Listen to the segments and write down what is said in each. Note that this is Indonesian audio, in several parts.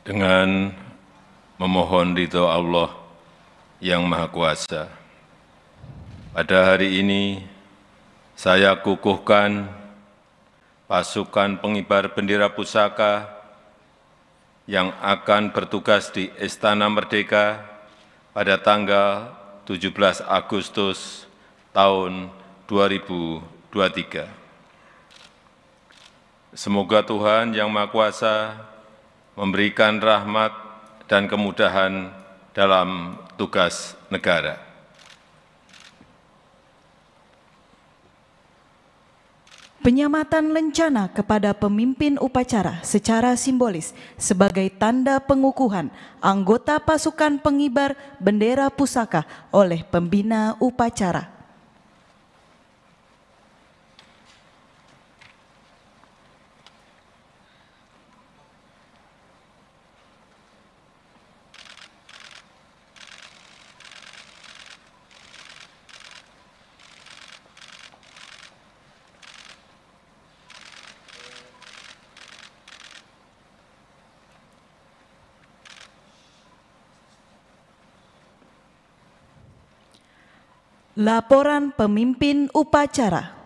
Dengan memohon ridho Allah yang Maha Kuasa, pada hari ini saya kukuhkan pasukan pengibar bendera pusaka yang akan bertugas di Istana Merdeka pada tanggal 17 Agustus tahun 2023. Semoga Tuhan Yang Maha Kuasa memberikan rahmat dan kemudahan dalam tugas negara. Penyamatan lencana kepada pemimpin upacara secara simbolis sebagai tanda pengukuhan anggota pasukan pengibar bendera pusaka oleh pembina upacara. Laporan pemimpin upacara.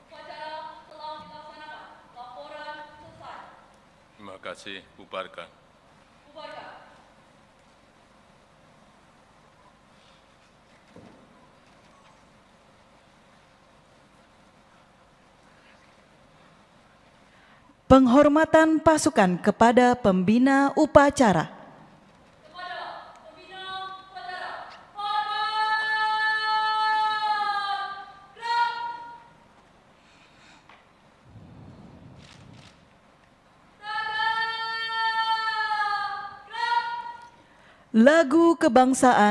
Upacara telah dilaksanakan. Laporan selesai. Terima kasih, bubarkan. Bubarkan. Penghormatan pasukan kepada pembina upacara. Lagu kebangsaan